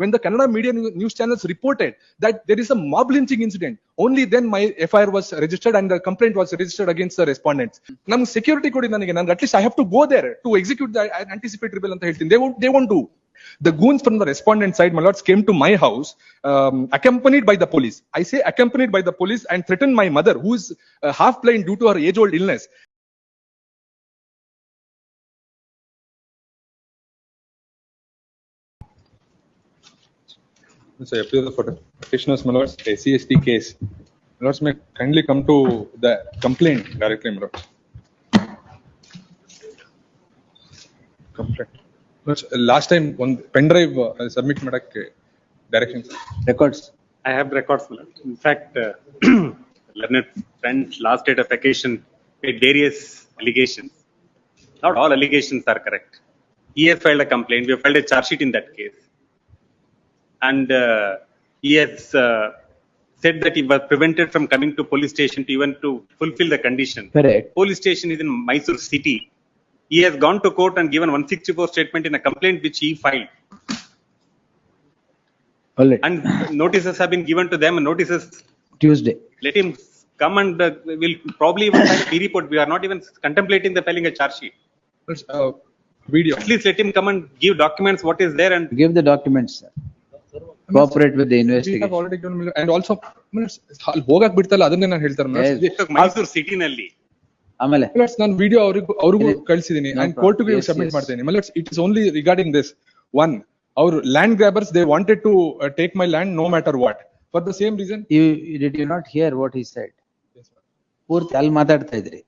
When the Kannada media news channels reported that there is a mob lynching incident, only then my FIR was registered and the complaint was registered against the respondents. Nam security kodi nanige, at least I have to go there to execute the anticipatory bail anta heltini. They won't do. The goons from the respondent side, my lords, came to my house accompanied by the police. I say accompanied by the police, and threatened my mother, who is half blind due to her age-old illness. So, the photo. Petitioners, my lords, SC/ST case. My lords, may kindly come to the complaint directly, my lords. Complaint. Last time one pen drive submit madak directions. Records. I have records. In fact, learned friend last date of vacation made various allegations. Not all allegations are correct. He has filed a complaint. We have filed a charge sheet in that case. And he has said that he was prevented from coming to police station to even to fulfill the condition. Correct. Police station is in Mysore city. He has gone to court and given 164 statement in a complaint which he filed. All right. And notices have been given to them. And notices. Tuesday. Let him come and we'll probably even file a B report. We are not even contemplating the filing a charge sheet. Video. At least let him come and give documents what is there and Give the documents, sir. Cooperate with the We have investigation. already given, and also ಅಲ್ಲಿ ಹೋಗಕ್ ಬಿಡ್ತಲ್ಲ ಅದನ್ನೇ ನಾನು ಹೇಳ್ತಾರೆ Mysore city ನಲ್ಲಿ. ಆಮೇಲೆ ನಾನು video ಅವ್ರಿಗೂ ಕಳಿಸಿದೀನಿ ಅಂಡ್ ಕೋರ್ಟ್ ಗೆ ಸಬ್ಮಿಟ್ ಮಾಡ್ತೇನೆ. It is only regarding this one. ಅವ್ರು land grabbers, they wanted to take my land no matter what, for the same reason. did you not hear what he said? ಪೂರ್ತಿ ಅಲ್ಲಿ ಮಾತಾಡ್ತಾ ಇದ್ರಿ.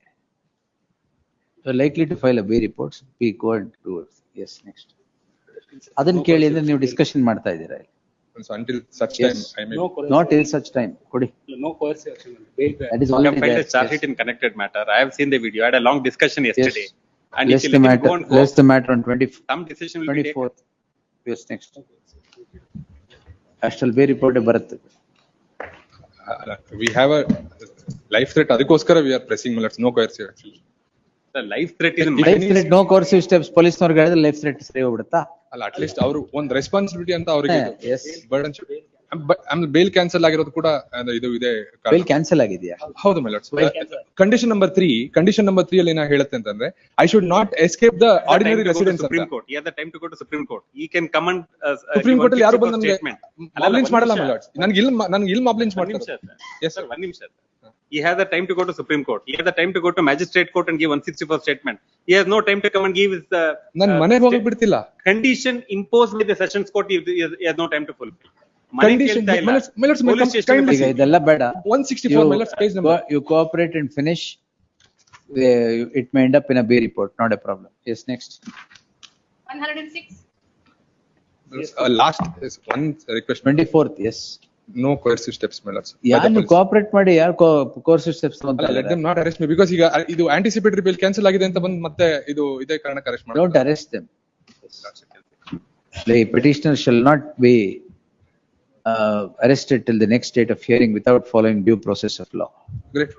You're likely to file a B reports. We go and do it. Yes, next. ಅದನ್ನ ಕೇಳಿ ಅಂದ್ರೆ ನೀವು discussion ಮಾಡ್ತಾ ಇದ್ದೀರಾ. So until such time, I may. Not till such time. ಕೊಡಿ. No coercion. That is I have already filed there. a charge sheet in connected matter. I have seen the video. I had a long discussion yesterday. And Less if you the let him matter. go and Less the matter on some decision will be taken. 24th. Yes, next. Ashtal B report ಬರುತ್ತೆ. We have a life threat. ಅದಕ್ಕೋಸ್ಕರ we are pressing, my lords. No coercion. The life threat is in Life threat, no coercive steps. police ನವರಿಗೆ ಹೇಳಿದ್ರೆ life threat ಸರಿ ಹೋಗ್ಬಿಡುತ್ತಾ? ಅಲ್ಲ, at least ಅವರು ಒಂದು responsibility ಅಂತ ಅವರಿಗೆ Yes. Burden. ಆಮೇಲೆ ಬೇಲ್ ಕ್ಯಾನ್ಸಲ್ ಆಗಿರೋದು ಕೂಡ ಇದು ಇದೆ. Bail cancel ಆಗಿದೆಯಾ? ಹೌದು my lords. ಕಂಡೀಷನ್ ನಂಬರ್ 3 ಅಲ್ಲಿ ಏನ ಹೇಳುತ್ತೆ ಅಂತಂದ್ರೆ, I should not escape the ordinary residence ಅಂತ. Supreme Court. He has the time to go to Supreme Court. He can come and supreme court ಅಲ್ಲಿ ಯಾರು ಬಂದು ನನಗೆ statement. ಮಾಬ್ಲಿಂಚ್ ಮಾಡಲ್ಲ my lords. ನನಗೆ ಇಲ್ಲಿ ಮಾಬ್ಲಿಂಚ್ One ಮಾಡ್ತಾರೆ. ನಿಮಿಷ Yes, sir. One ನಿಮಿಷ. He has the time to go to Supreme Court. He has the time to go to magistrate court and give 164 statement. He has no time to come and give his ನನ್ ಮನೆಗೆ ಹೋಗಕ್ ಬಿಡ್ತಿಲ್ಲ. condition imposed by the sessions court. He has no time to fulfill. Condition, my lords, Police station kindly ಈಗ ಇದೆಲ್ಲ ಬೇಡ. 164 my lords, page number. You cooperate and finish. It may end up in a B report. Not a problem. Yes, next. 106. Last is one request. 24th. Yes. No coercive steps, my lords. ಯಾರು ನೀವು cooperate ಮಾಡಿ ಯಾರು coercive steps ಅಲ್ಲ, ಅಂತ let them not arrest me because ಈಗ ಇದು anticipatory bail cancel ಆಗಿದೆ ಅಂತ ಬಂದು ಮತ್ತೆ ಇದು ಇದೇ ಕಾರಣಕ್ಕೆ ಅರೆಸ್ಟ್ ಮಾಡ್ತಾರೆ. Don't arrest them. The petitioner shall not be arrested till the next date of hearing without following due process of law. Great.